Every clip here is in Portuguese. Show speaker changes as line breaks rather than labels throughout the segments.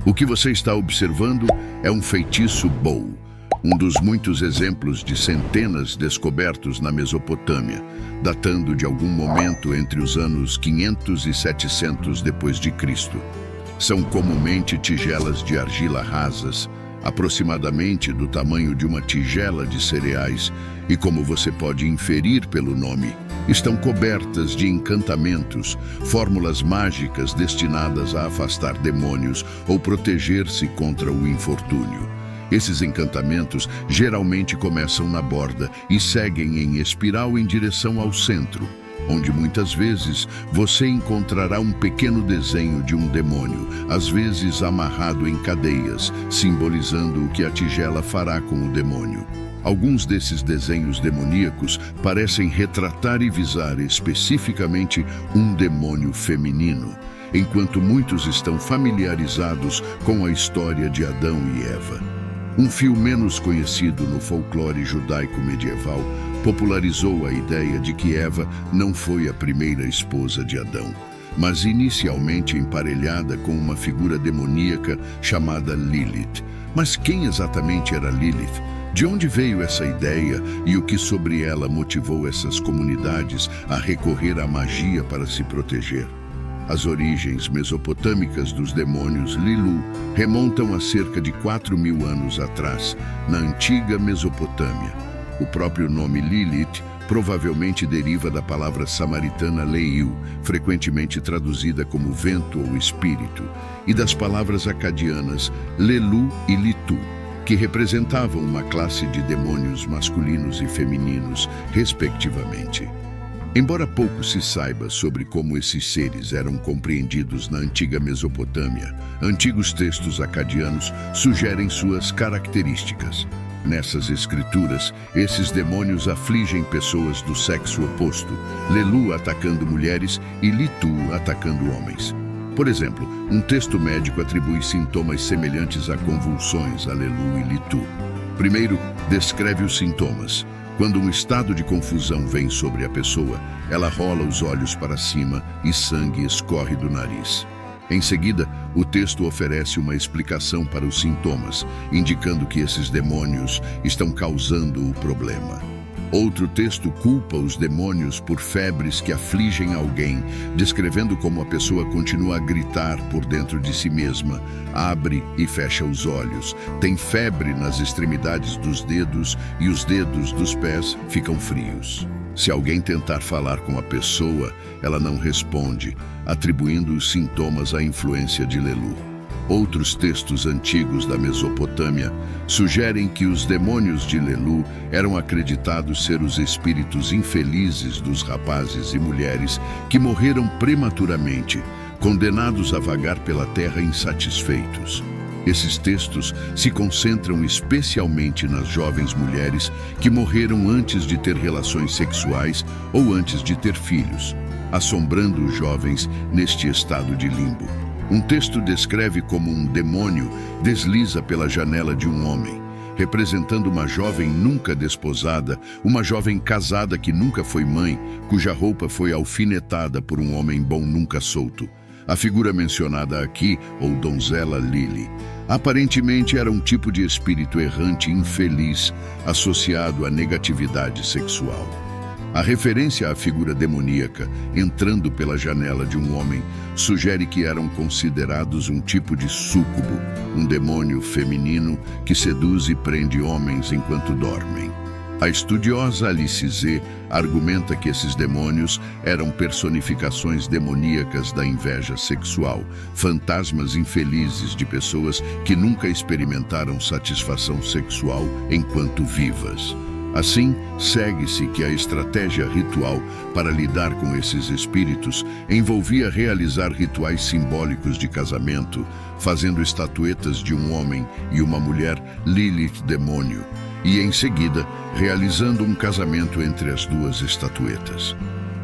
O que você está observando é um feitiço Bou, um dos muitos exemplos de centenas descobertos na Mesopotâmia, datando de algum momento entre os anos 500 e 700 depois de Cristo. São comumente tigelas de argila rasas, aproximadamente do tamanho de uma tigela de cereais, e como você pode inferir pelo nome, estão cobertas de encantamentos, fórmulas mágicas destinadas a afastar demônios ou proteger-se contra o infortúnio. Esses encantamentos geralmente começam na borda e seguem em espiral em direção ao centro, onde muitas vezes você encontrará um pequeno desenho de um demônio, às vezes amarrado em cadeias, simbolizando o que a tigela fará com o demônio. Alguns desses desenhos demoníacos parecem retratar e visar especificamente um demônio feminino, enquanto muitos estão familiarizados com a história de Adão e Eva. Um fio menos conhecido no folclore judaico medieval popularizou a ideia de que Eva não foi a primeira esposa de Adão, mas inicialmente emparelhada com uma figura demoníaca chamada Lilith. Mas quem exatamente era Lilith? De onde veio essa ideia e o que sobre ela motivou essas comunidades a recorrer à magia para se proteger? As origens mesopotâmicas dos demônios Lilu remontam a cerca de 4.000 anos atrás, na antiga Mesopotâmia. O próprio nome Lilith provavelmente deriva da palavra samaritana Leiu, frequentemente traduzida como vento ou espírito, e das palavras acadianas Lelu e Litu, que representavam uma classe de demônios masculinos e femininos, respectivamente. Embora pouco se saiba sobre como esses seres eram compreendidos na antiga Mesopotâmia, antigos textos acadianos sugerem suas características. Nessas escrituras, esses demônios afligem pessoas do sexo oposto, Lelu atacando mulheres e Litu atacando homens. Por exemplo, um texto médico atribui sintomas semelhantes a convulsões a Lelu e Litu. Primeiro, descreve os sintomas. Quando um estado de confusão vem sobre a pessoa, ela rola os olhos para cima e sangue escorre do nariz. Em seguida, o texto oferece uma explicação para os sintomas, indicando que esses demônios estão causando o problema. Outro texto culpa os demônios por febres que afligem alguém, descrevendo como a pessoa continua a gritar por dentro de si mesma, abre e fecha os olhos, tem febre nas extremidades dos dedos e os dedos dos pés ficam frios. Se alguém tentar falar com a pessoa, ela não responde, atribuindo os sintomas à influência de Lelu. Outros textos antigos da Mesopotâmia sugerem que os demônios de Lelu eram acreditados ser os espíritos infelizes dos rapazes e mulheres que morreram prematuramente, condenados a vagar pela terra insatisfeitos. Esses textos se concentram especialmente nas jovens mulheres que morreram antes de ter relações sexuais ou antes de ter filhos, assombrando os jovens neste estado de limbo. Um texto descreve como um demônio desliza pela janela de um homem, representando uma jovem nunca desposada, uma jovem casada que nunca foi mãe, cuja roupa foi alfinetada por um homem bom nunca solto. A figura mencionada aqui, ou donzela Lili, aparentemente era um tipo de espírito errante infeliz associado à negatividade sexual. A referência à figura demoníaca entrando pela janela de um homem sugere que eram considerados um tipo de súcubo, um demônio feminino que seduz e prende homens enquanto dormem. A estudiosa Alice Z argumenta que esses demônios eram personificações demoníacas da inveja sexual, fantasmas infelizes de pessoas que nunca experimentaram satisfação sexual enquanto vivas. Assim, segue-se que a estratégia ritual para lidar com esses espíritos envolvia realizar rituais simbólicos de casamento, fazendo estatuetas de um homem e uma mulher Lilith demônio, e em seguida, realizando um casamento entre as duas estatuetas.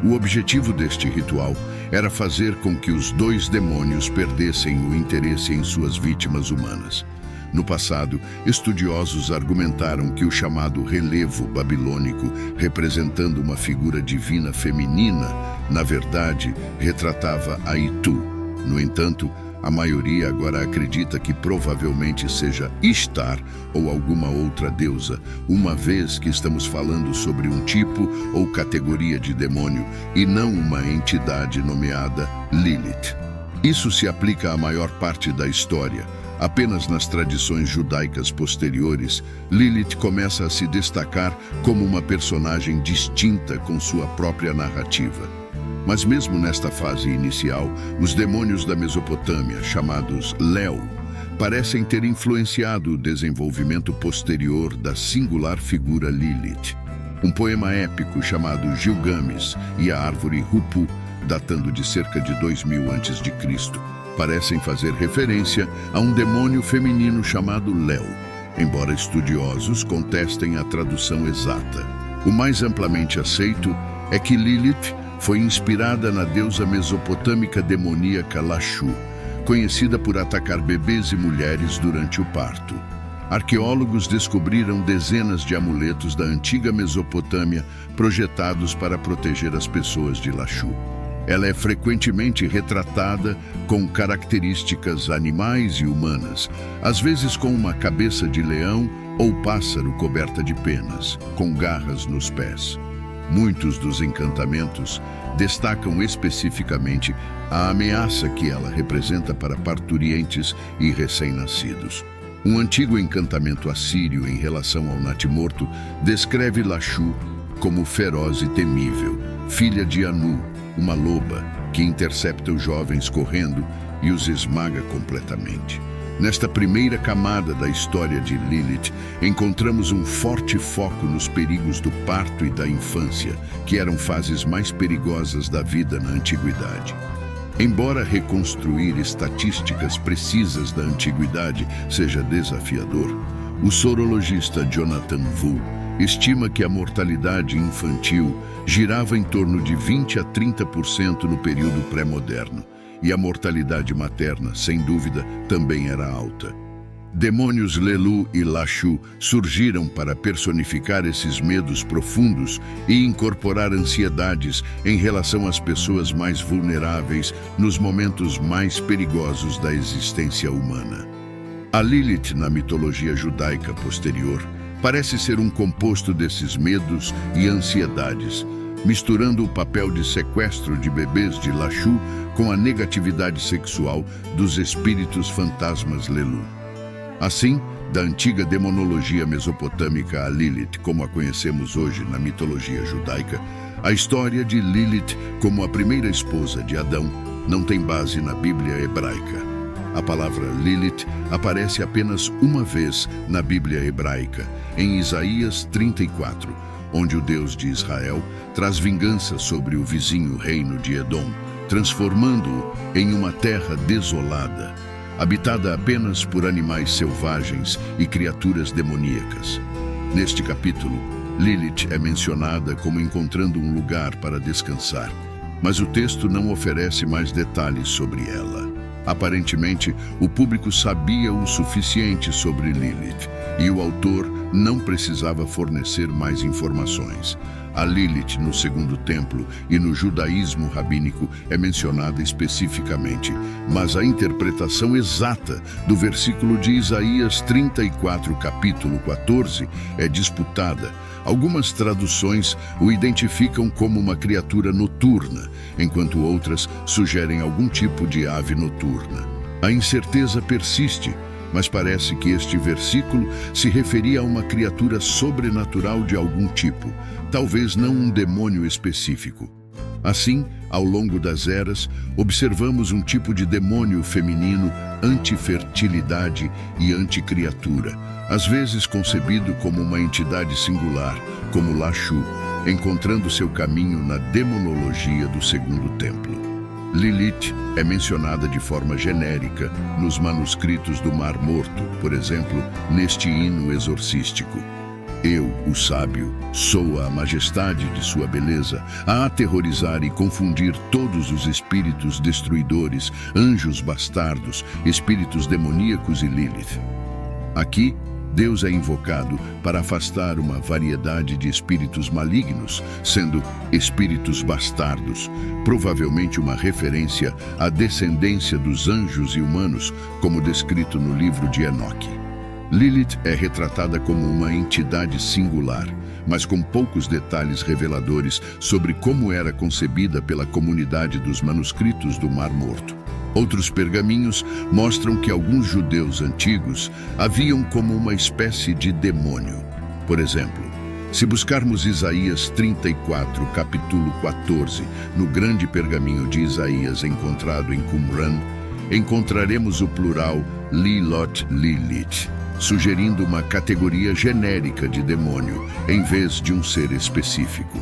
O objetivo deste ritual era fazer com que os dois demônios perdessem o interesse em suas vítimas humanas. No passado, estudiosos argumentaram que o chamado relevo babilônico, representando uma figura divina feminina, na verdade, retratava a Itu. No entanto, A maioria agora acredita que provavelmente seja Ishtar ou alguma outra deusa, uma vez que estamos falando sobre um tipo ou categoria de demônio e não uma entidade nomeada Lilith. Isso se aplica à maior parte da história. Apenas nas tradições judaicas posteriores, Lilith começa a se destacar como uma personagem distinta com sua própria narrativa. Mas mesmo nesta fase inicial, os demônios da Mesopotâmia, chamados Lel, parecem ter influenciado o desenvolvimento posterior da singular figura Lilith. Um poema épico chamado Gilgamesh e a árvore Hupu, datando de cerca de 2000 a.C., parecem fazer referência a um demônio feminino chamado Lel, embora estudiosos contestem a tradução exata. O mais amplamente aceito é que Lilith foi inspirada na deusa mesopotâmica demoníaca Lashu, conhecida por atacar bebês e mulheres durante o parto. Arqueólogos descobriram dezenas de amuletos da antiga Mesopotâmia projetados para proteger as pessoas de Lashu. Ela é frequentemente retratada com características animais e humanas, às vezes com uma cabeça de leão ou pássaro coberta de penas, com garras nos pés. Muitos dos encantamentos destacam especificamente a ameaça que ela representa para parturientes e recém-nascidos. Um antigo encantamento assírio em relação ao natimorto descreve Lashu como feroz e temível, filha de Anu, uma loba que intercepta os jovens correndo e os esmaga completamente. Nesta primeira camada da história de Lilith, encontramos um forte foco nos perigos do parto e da infância, que eram fases mais perigosas da vida na antiguidade. Embora reconstruir estatísticas precisas da antiguidade seja desafiador, o sorologista Jonathan Vu estima que a mortalidade infantil girava em torno de 20 a 30% no período pré-moderno, e a mortalidade materna, sem dúvida, também era alta. Demônios Lelu e Lashu surgiram para personificar esses medos profundos e incorporar ansiedades em relação às pessoas mais vulneráveis nos momentos mais perigosos da existência humana. A Lilith, na mitologia judaica posterior, parece ser um composto desses medos e ansiedades, misturando o papel de sequestro de bebês de Lashu com a negatividade sexual dos espíritos fantasmas Lelu. Assim, da antiga demonologia mesopotâmica a Lilith, como a conhecemos hoje na mitologia judaica, a história de Lilith como a primeira esposa de Adão não tem base na Bíblia hebraica. A palavra Lilith aparece apenas uma vez na Bíblia hebraica, em Isaías 34, onde o Deus de Israel traz vingança sobre o vizinho reino de Edom, transformando-o em uma terra desolada, habitada apenas por animais selvagens e criaturas demoníacas. Neste capítulo, Lilith é mencionada como encontrando um lugar para descansar, mas o texto não oferece mais detalhes sobre ela. Aparentemente, o público sabia o suficiente sobre Lilith, e o autor não precisava fornecer mais informações. A Lilith no Segundo Templo e no judaísmo rabínico é mencionada especificamente, mas a interpretação exata do versículo de Isaías 34, capítulo 14, é disputada. Algumas traduções o identificam como uma criatura noturna, enquanto outras sugerem algum tipo de ave noturna. A incerteza persiste, mas parece que este versículo se referia a uma criatura sobrenatural de algum tipo, talvez não um demônio específico. Assim, ao longo das eras, observamos um tipo de demônio feminino anti-fertilidade e anti-criatura, às vezes concebido como uma entidade singular, como Lashu, encontrando seu caminho na demonologia do Segundo Templo. Lilith é mencionada de forma genérica nos manuscritos do Mar Morto, por exemplo, neste hino exorcístico. Eu, o sábio, sou a majestade de sua beleza, a aterrorizar e confundir todos os espíritos destruidores, anjos bastardos, espíritos demoníacos e Lilith. Aqui, Deus é invocado para afastar uma variedade de espíritos malignos, sendo espíritos bastardos, provavelmente uma referência à descendência dos anjos e humanos, como descrito no livro de Enoque. Lilith é retratada como uma entidade singular, mas com poucos detalhes reveladores sobre como era concebida pela comunidade dos manuscritos do Mar Morto. Outros pergaminhos mostram que alguns judeus antigos a viam como uma espécie de demônio. Por exemplo, se buscarmos Isaías 34, capítulo 14, no grande pergaminho de Isaías encontrado em Qumran, encontraremos o plural Lilot Lilith, sugerindo uma categoria genérica de demônio, em vez de um ser específico.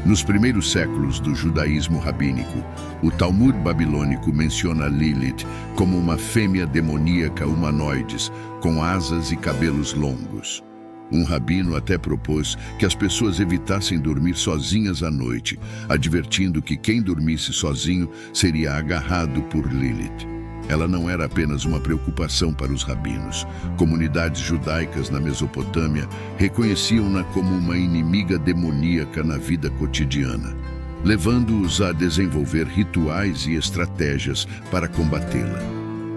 Nos primeiros séculos do judaísmo rabínico, o Talmud babilônico menciona Lilith como uma fêmea demoníaca humanoides, com asas e cabelos longos. Um rabino até propôs que as pessoas evitassem dormir sozinhas à noite, advertindo que quem dormisse sozinho seria agarrado por Lilith. Ela não era apenas uma preocupação para os rabinos. Comunidades judaicas na Mesopotâmia reconheciam-na como uma inimiga demoníaca na vida cotidiana, levando-os a desenvolver rituais e estratégias para combatê-la.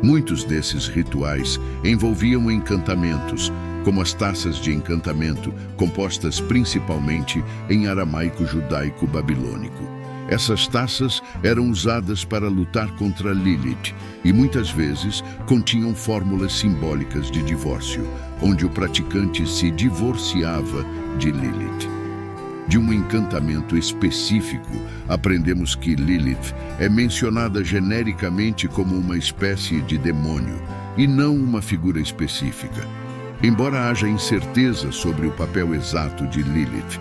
Muitos desses rituais envolviam encantamentos, como as taças de encantamento, compostas principalmente em aramaico judaico-babilônico. Essas taças eram usadas para lutar contra Lilith e muitas vezes continham fórmulas simbólicas de divórcio, onde o praticante se divorciava de Lilith. De um encantamento específico, aprendemos que Lilith é mencionada genericamente como uma espécie de demônio e não uma figura específica. Embora haja incerteza sobre o papel exato de Lilith,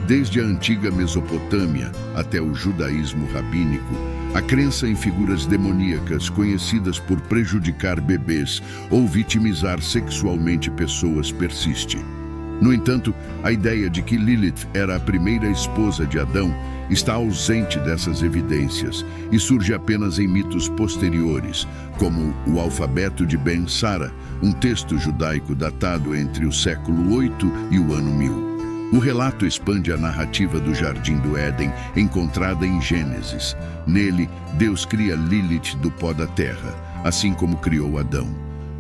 desde a antiga Mesopotâmia até o judaísmo rabínico, a crença em figuras demoníacas conhecidas por prejudicar bebês ou vitimizar sexualmente pessoas persiste. No entanto, a ideia de que Lilith era a primeira esposa de Adão está ausente dessas evidências e surge apenas em mitos posteriores, como o Alfabeto de Ben Sara, um texto judaico datado entre o século VIII e o ano 1000. O relato expande a narrativa do Jardim do Éden, encontrada em Gênesis. Nele, Deus cria Lilith do pó da terra, assim como criou Adão.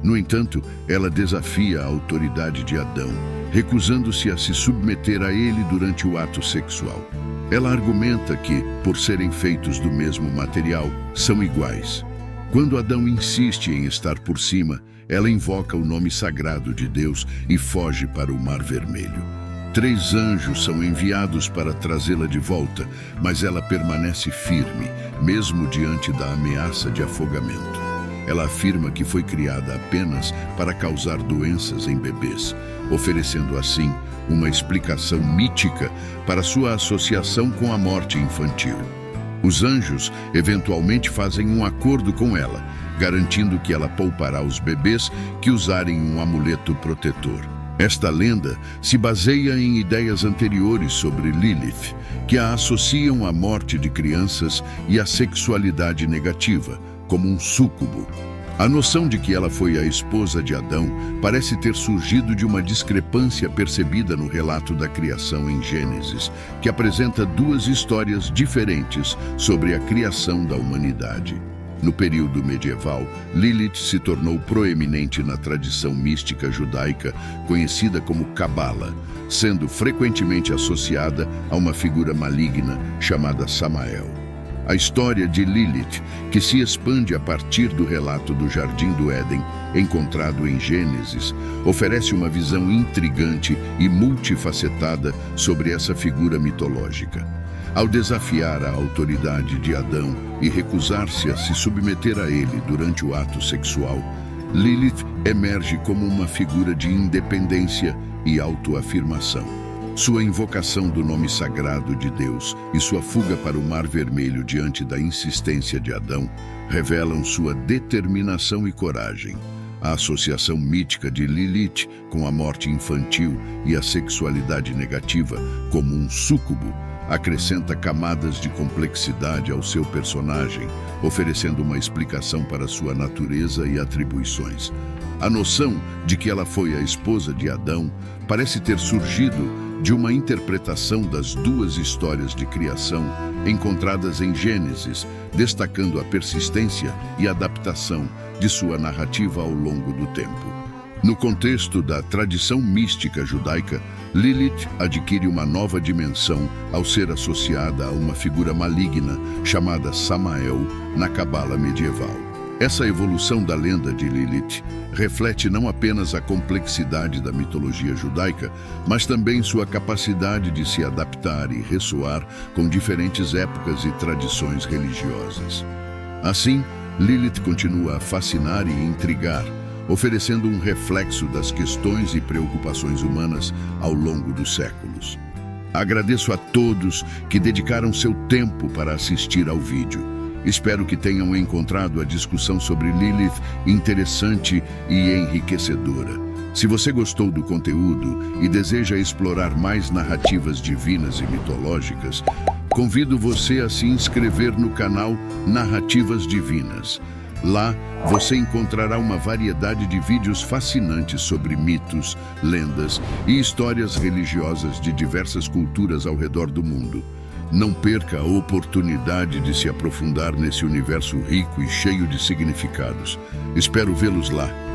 No entanto, ela desafia a autoridade de Adão, recusando-se a se submeter a ele durante o ato sexual. Ela argumenta que, por serem feitos do mesmo material, são iguais. Quando Adão insiste em estar por cima, ela invoca o nome sagrado de Deus e foge para o Mar Vermelho. 3 anjos são enviados para trazê-la de volta, mas ela permanece firme, mesmo diante da ameaça de afogamento. Ela afirma que foi criada apenas para causar doenças em bebês, oferecendo assim uma explicação mítica para sua associação com a morte infantil. Os anjos eventualmente fazem um acordo com ela, garantindo que ela poupará os bebês que usarem um amuleto protetor. Esta lenda se baseia em ideias anteriores sobre Lilith, que a associam à morte de crianças e à sexualidade negativa, como um súcubo. A noção de que ela foi a esposa de Adão parece ter surgido de uma discrepância percebida no relato da criação em Gênesis, que apresenta 2 histórias diferentes sobre a criação da humanidade. No período medieval, Lilith se tornou proeminente na tradição mística judaica conhecida como Cabala, sendo frequentemente associada a uma figura maligna chamada Samael. A história de Lilith, que se expande a partir do relato do Jardim do Éden, encontrado em Gênesis, oferece uma visão intrigante e multifacetada sobre essa figura mitológica. Ao desafiar a autoridade de Adão e recusar-se a se submeter a ele durante o ato sexual, Lilith emerge como uma figura de independência e autoafirmação. Sua invocação do nome sagrado de Deus e sua fuga para o Mar Vermelho diante da insistência de Adão revelam sua determinação e coragem. A associação mítica de Lilith com a morte infantil e a sexualidade negativa, como um súcubo, acrescenta camadas de complexidade ao seu personagem, oferecendo uma explicação para sua natureza e atribuições. A noção de que ela foi a esposa de Adão parece ter surgido de uma interpretação das duas histórias de criação encontradas em Gênesis, destacando a persistência e adaptação de sua narrativa ao longo do tempo. No contexto da tradição mística judaica, Lilith adquire uma nova dimensão ao ser associada a uma figura maligna chamada Samael na Cabala medieval. Essa evolução da lenda de Lilith reflete não apenas a complexidade da mitologia judaica, mas também sua capacidade de se adaptar e ressoar com diferentes épocas e tradições religiosas. Assim, Lilith continua a fascinar e intrigar, oferecendo um reflexo das questões e preocupações humanas ao longo dos séculos. Agradeço a todos que dedicaram seu tempo para assistir ao vídeo. Espero que tenham encontrado a discussão sobre Lilith interessante e enriquecedora. Se você gostou do conteúdo e deseja explorar mais narrativas divinas e mitológicas, convido você a se inscrever no canal Narrativas Divinas. Lá, você encontrará uma variedade de vídeos fascinantes sobre mitos, lendas e histórias religiosas de diversas culturas ao redor do mundo. Não perca a oportunidade de se aprofundar nesse universo rico e cheio de significados. Espero vê-los lá.